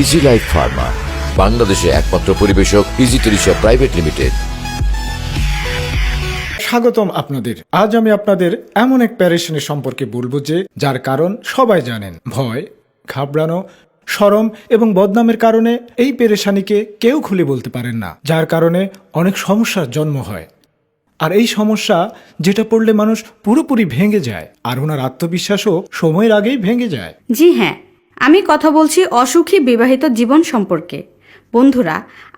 Easy life Pharma, বাংলাদেশে একমাত্র পরিবেশক ইজি টেলিশপ প্রাইভেট লিমিটেড। স্বাগতম আপনাদের। আজ আমি আপনাদের এমন এক প্যারেশানের সম্পর্কে বলবো যে যার কারণ সবাই জানেন। ভয়, ঘাবড়ানো, শরম এবং বদনামের কারণে এই পেরেশানিকে কেউ খুলে বলতে পারেন না, যার কারণে অনেক সমস্যার জন্ম হয়। আর এই সমস্যা যেটা পড়লে মানুষ পুরোপুরি ভেঙে যায়, আর ওনার আত্মবিশ্বাসও সময়ের আগেই ভেঙে যায়। জি হ্যাঁ, আমি কথা বলছি অসুখী বিবাহিত জীবন সম্পর্কে। বন্ধুরা,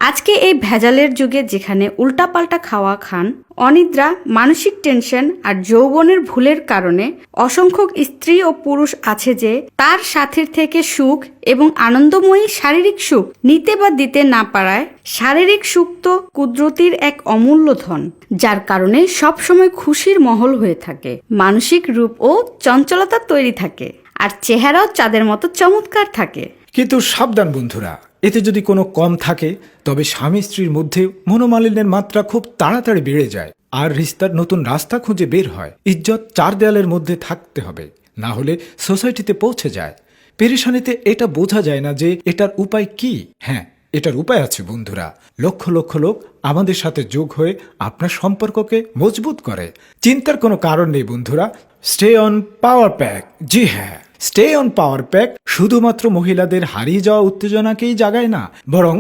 আজকে এই ভেজালের যুগে যেখানে উল্টাপাল্টা খাওয়া খান, অনিদ্রা, মানসিক টেনশন আর যৌবনের ভুলের কারণে অসংখ্য স্ত্রী ও পুরুষ আছে যে তার সাথীর থেকে সুখ এবং আনন্দময়ী শারীরিক সুখ নিতে বা দিতে না পারায় শারীরিক সুখ তো কুদরতির এক অমূল্য ধন, যার কারণে সবসময় খুশির মহল হয়ে থাকে, মানসিক রূপ ও চঞ্চলতা তৈরি থাকে, আর চেহারাও চাঁদের মতো চমৎকার থাকে। কিন্তু সাবধান বন্ধুরা, এতে যদি কোনো কম থাকে তবে স্বামী স্ত্রীর মধ্যে মনোমালিন্যের মাত্রা খুব তাড়াতাড়ি বেড়ে যায়, আর রিস্তার নতুন রাস্তা খুঁজে বের হয়। ইজ্জত চার দেয়ালের মধ্যে থাকতে হবে, না হলে সোসাইটিতে পৌঁছে যায়। পেরেশানিতে এটা বোঝা যায় না যে এটার উপায় কি। হ্যাঁ, এটার উপায় আছে বন্ধুরা। লক্ষ লক্ষ লোক আমাদের সাথে যোগ হয়ে আপনার সম্পর্ককে মজবুত করে। চিন্তার কোনো কারণ নেই বন্ধুরা। Stay on power pack. জি হ্যাঁ, স্টে অন পাওয়ার প্যাক শুধুমাত্র মহিলাদের হারিয়ে যাওয়া উত্তেজনাকেই জাগায় না, বরং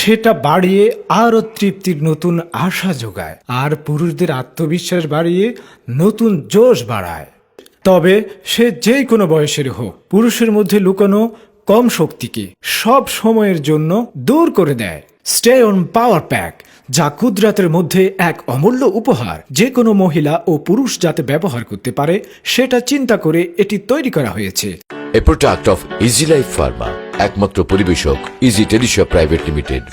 সেটা বাড়িয়ে আরও তৃপ্তির নতুন আশা যোগায়, আর পুরুষদের আত্মবিশ্বাস বাড়িয়ে নতুন জোশ বাড়ায়। তবে সে যে কোনো বয়সের হোক, পুরুষের মধ্যে লুকানো কম শক্তিকে সব সময়ের জন্য দূর করে দেয় স্টে অন পাওয়ার প্যাক, যা কুদরতের মধ্যে এক অমূল্য উপহার। যে কোনো মহিলা ও পুরুষ যাতে ব্যবহার করতে পারে সেটা চিন্তা করে এটি তৈরি করা হয়েছে। A product of easy life pharma, একমাত্র পরিবেশক ইজি টেলিশপ প্রাইভেট লিমিটেড।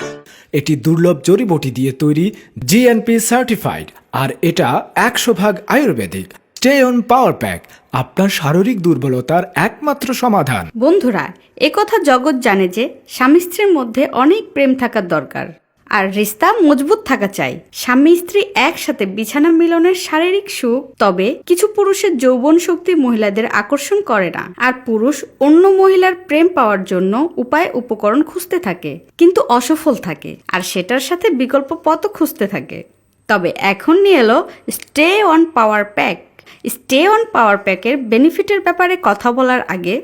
এটি দুর্লভ জড়িবটি দিয়ে তৈরি, জিএনপি সার্টিফাইড, আর এটা 100% Ayurvedic. Stay on power pack আপনার শারীরিক দুর্বলতার একমাত্র সমাধান। বন্ধুরা, একথা জগৎ জানে যে স্বামী স্ত্রীর মধ্যে অনেক প্রেম থাকার দরকার, আর রিস্তা মজবুত থাকা চাই। স্বামী স্ত্রী একসাথে বিছানা মিলনের শারীরিক সুখ, তবে কিছু পুরুষের যৌবন শক্তি মহিলাদের আকর্ষণ করে না, আর পুরুষ অন্য মহিলার প্রেম পাওয়ার জন্য উপায় উপকরণ খুঁজতে থাকে, কিন্তু অসফল থাকে, আর সেটার সাথে বিকল্প পথও খুঁজতে থাকে। তবে এখন নিয়ে এলো stay on power pack. Stay on power প্যাকের বেনিফিটের ব্যাপারে কথা বলার আগে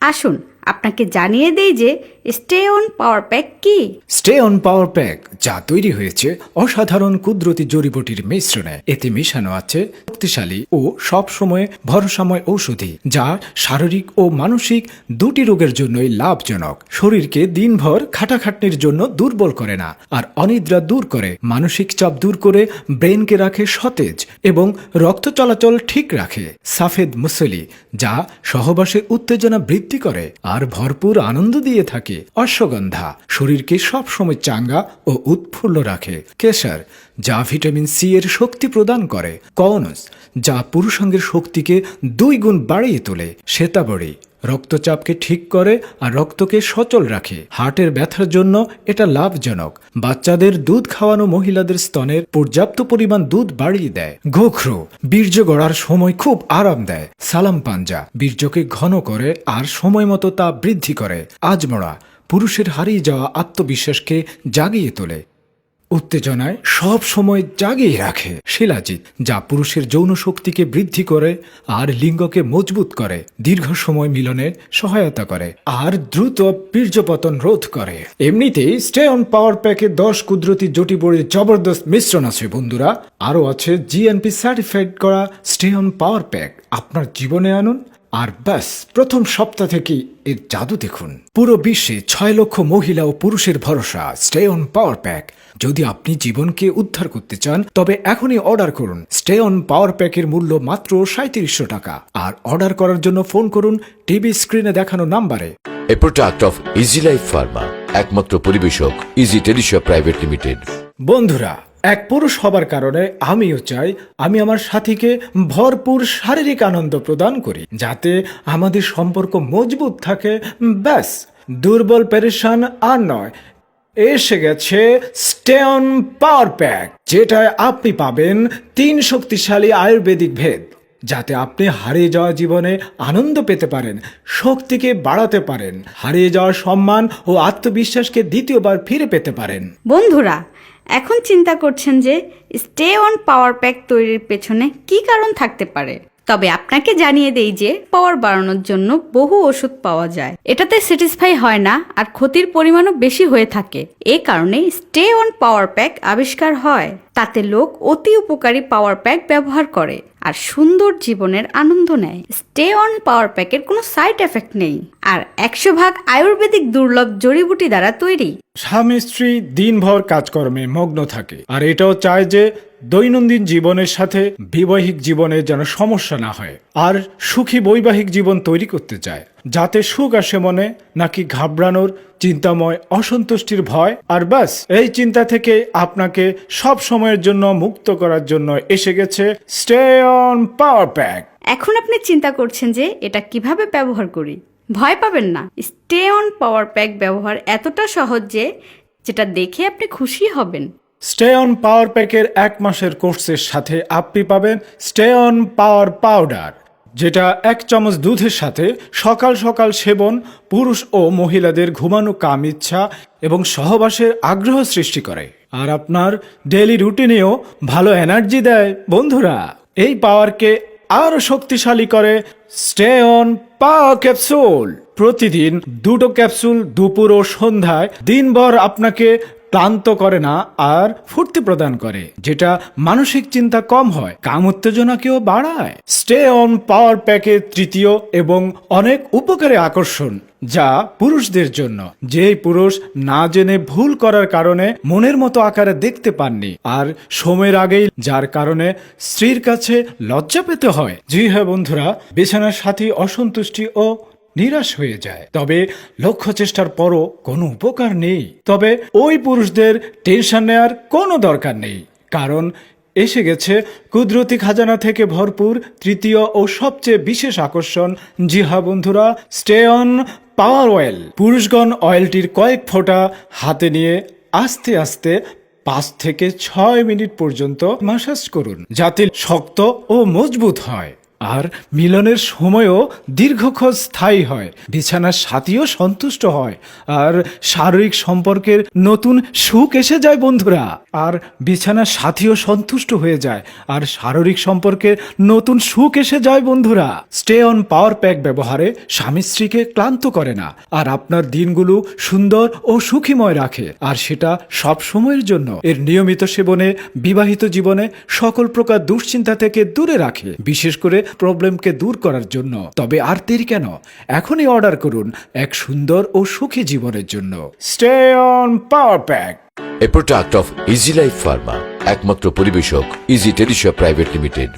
আসুন আপনাকে জানিয়ে দেই যে স্টে অন পাওয়ার প্যাক কি। স্টে অন পাওয়ার প্যাক যা তৈরি হয়েছে অসাধারণ কুদরতি জড়িবটির মিশ্রণে। এতে মেশানো আছে শক্তিশালী ও সব সময় ভরসাময় ঔষধি, যা শারীরিক ও মানসিক দুটি রোগের জন্যই লাভজনক। শরীরকে দিনভর খাটাখাটনির জন্য দুর্বল করে না, আর অনিদ্রা দূর করে, মানসিক চাপ দূর করে ব্রেনকে রাখে সতেজ এবং রক্ত চলাচল ঠিক রাখে। সাফেদ মুসলি, যা সহবাসের উত্তেজনা বৃদ্ধি করে আর ভরপুর আনন্দ দিয়ে থাকে। অশ্বগন্ধা, শরীরকে সবসময় চাঙ্গা ও উৎফুল্ল রাখে। কেশর, যা ভিটামিন সি এর শক্তি প্রদান করে। কওনস, যা পুরুষাঙ্গের শক্তিকে 2 গুণ বাড়িয়ে তোলে। শ্বেতাবড়ি, রক্তচাপকে ঠিক করে আর রক্তকে সচল রাখে। হার্টের ব্যথার জন্য এটা লাভজনক। বাচ্চাদের দুধ খাওয়ানো মহিলাদের স্তনের পর্যাপ্ত পরিমাণ দুধ বাড়িয়ে দেয়। গোখরো, বীর্য গড়ার সময় খুব আরাম দেয়। সালাম পাঞ্জা, বীর্যকে ঘন করে আর সময় মতো তা বৃদ্ধি করে। আজমরা, পুরুষের হারিয়ে যাওয়া আত্মবিশ্বাসকে জাগিয়ে তোলে, উত্তেজনায় সব সময় জাগিয়ে রাখে। শিলাজিৎ, যা পুরুষের যৌন শক্তিকে বৃদ্ধি করে আর লিঙ্গকে মজবুত করে, দীর্ঘ সময় মিলনের সহায়তা করে আর দ্রুত বীর্যপতন রোধ করে। এমনিতেই স্টে অন পাওয়ার প্যাকে 10 কুদরতি জটিবড়ির জবরদস্ত মিশ্রণ আছে বন্ধুরা। আরও আছে জিএনপি সার্টিফাইড করা স্টে অন পাওয়ার প্যাক। আপনার জীবনে আনুন, আর ব্যাস প্রথম সপ্তাহ থেকেই এর জাদু দেখুন। পুরো বিশ্বে 6 লক্ষ মহিলা ও পুরুষের ভরসা স্টে অন পাওয়ার প্যাক। যদি আপনি জীবনকে উদ্ধার করতে চান তবে এখনই অর্ডার করুন। স্টে অন পাওয়ার প্যাকের মূল্য মাত্র 3700 টাকা, আর অর্ডার করার জন্য ফোন করুন টিভি স্ক্রিনে দেখানো নাম্বারে। A product of easy life pharma, একমাত্র পরিবেশক ইজি টেলিশপ প্রাইভেট লিমিটেড। বন্ধুরা, এক পুরুষ হবার কারণে আমিও চাই আমি আমার সাথীকে ভরপুর শারীরিক আনন্দ প্রদান করি, যাতে আমাদের সম্পর্ক মজবুত থাকে। ব্যাস, দুর্বল পেরেশান আর নয়। এসে গেছে স্টে অন পাওয়ার প্যাক, যেটায় আপনি পাবেন 3 শক্তিশালী আয়ুর্বেদিক ভেদ, যাতে আপনি হারিয়ে যাওয়া জীবনে আনন্দ পেতে পারেন, শক্তিকে বাড়াতে পারেন, হারিয়ে যাওয়া সম্মান ও আত্মবিশ্বাসকে দ্বিতীয়বার ফিরে পেতে পারেন। বন্ধুরা, এখন চিন্তা করছেন যে স্টে অন পাওয়ার প্যাক তৈরির পেছনে কি কারণ থাকতে পারে। তবে আপনাকে জানিয়ে দেই যে পাওয়ার বাড়ানোর জন্য বহু ওষুধ পাওয়া যায়, এটাতে স্যাটিসফাই হয় না আর ক্ষতির পরিমাণও বেশি হয়ে থাকে। এ কারণে স্টে অন পাওয়ার প্যাক আবিষ্কার হয়। তাতে লোক অতি উপকারী পাওয়ার প্যাক ব্যবহার করে আর সুন্দর জীবনের আনন্দ নেয়। স্টে অন পাওয়ার প্যাকের কোনো সাইড এফেক্ট নেই আর 100% আয়ুর্বেদিক দুর্লভ জড়িবুটি দ্বারা তৈরি। স্বামী স্ত্রী দিনভর কাজকর্মে মগ্ন থাকে আর এটাও চায় যে দৈনন্দিন জীবনের সাথে বৈবাহিক জীবনে যেন সমস্যা না হয়, আর সুখী বৈবাহিক জীবন তৈরি করতে চায় যাতে সুখ আসে মনে, নাকি ঘাবড়ানোর, চিন্তাময়, অসন্তুষ্টির ভয়। আর ব্যাস, এই চিন্তা থেকে আপনাকে সব সময়ের জন্য মুক্ত করার জন্য এসে গেছে স্টে অন পাওয়ার প্যাক। এখন আপনি চিন্তা করছেন যে এটা কিভাবে ব্যবহার করি। ভয় পাবেন না, স্টে অন পাওয়ার প্যাক ব্যবহার এতটা সহজ যে যেটা দেখে আপনি খুশি হবেন। স্টে অন পাওয়ার প্যাকের 1 মাসের কোর্সের সাথে আপনি পাবেন স্টে অন পাওয়ার পাউডার, যেটা 1 চামচ দুধের সাথে সকাল সকাল সেবন পুরুষ ও মহিলাদের ঘুমানো কাম ইচ্ছা এবং সহবাসের আগ্রহ সৃষ্টি করে আর আপনার ডেইলি রুটিনেও ভালো এনার্জি দেয়। বন্ধুরা, এই পাওয়ারকে আরো শক্তিশালী করে স্টে অন পাওয়ার ক্যাপসুল। প্রতিদিন 2টো ক্যাপসুল দুপুর ও সন্ধ্যায় দিনভর আপনাকে ক্লান্ত করে না আর ফুর্তি প্রদান করে, যেটা মানসিক চিন্তা কম হয়, কাম উত্তেজনাকেও বাড়ায়। স্টে অন পাওয়ার প্যাকের তৃতীয় এবং অনেক উপকারী আকর্ষণ, যা পুরুষদের জন্য, যেই পুরুষ না জেনে ভুল করার কারণে মনের মতো আকারে দেখতে পাননি আর সময়ের আগেই যার কারণে স্ত্রীর কাছে লজ্জা পেতে হয়। জি হ্যাঁ বন্ধুরা, বিছানার সাথী অসন্তুষ্টি ও নিরাশ হয়ে যায়, তবে লক্ষ্য চেষ্টার পরও কোনো উপকার নেই। তবে ওই পুরুষদের টেনশন নেওয়ার কোনো দরকার নেই, কারণ এসে গেছে কুদরতি খাজানা থেকে ভরপুর তৃতীয় ও সবচেয়ে বিশেষ আকর্ষণ। জি হ্যাঁ বন্ধুরা, স্টে অন পাওয়ার অয়েল। পুরুষগণ অয়েলটির কয়েক ফোঁটা হাতে নিয়ে আস্তে আস্তে 5 থেকে 6 মিনিট পর্যন্ত ম্যাসাজ করুন, যাতে শক্ত ও মজবুত হয় আর মিলনের সময়ও দীর্ঘক্ষণ স্থায়ী হয়, বিছানার সাথীও সন্তুষ্ট হয় আর শারীরিক সম্পর্কের নতুন সুখ এসে যায় বন্ধুরা। আর বিছানার সাথীও সন্তুষ্ট হয়ে যায় আর শারীরিক সম্পর্কের নতুন সুখ এসে যায় বন্ধুরা। স্টে অন পাওয়ার প্যাক ব্যবহারে স্বামী স্ত্রীকে ক্লান্ত করে না আর আপনার দিনগুলো সুন্দর ও সুখীময় রাখে, আর সেটা সব সময়ের জন্য। এর নিয়মিত সেবনে বিবাহিত জীবনে সকল প্রকার দুশ্চিন্তা থেকে দূরে রাখে, বিশেষ করে প্রবলেমকে দূর করার জন্য। তবে আর দেরি কেন, এখনই অর্ডার করুন এক সুন্দর ও সুখী জীবনের জন্য। Stay on power pack, A product of Easy Life Pharma, একমাত্র পরিবেশক ইজি টেলিশিয়া প্রাইভেট লিমিটেড।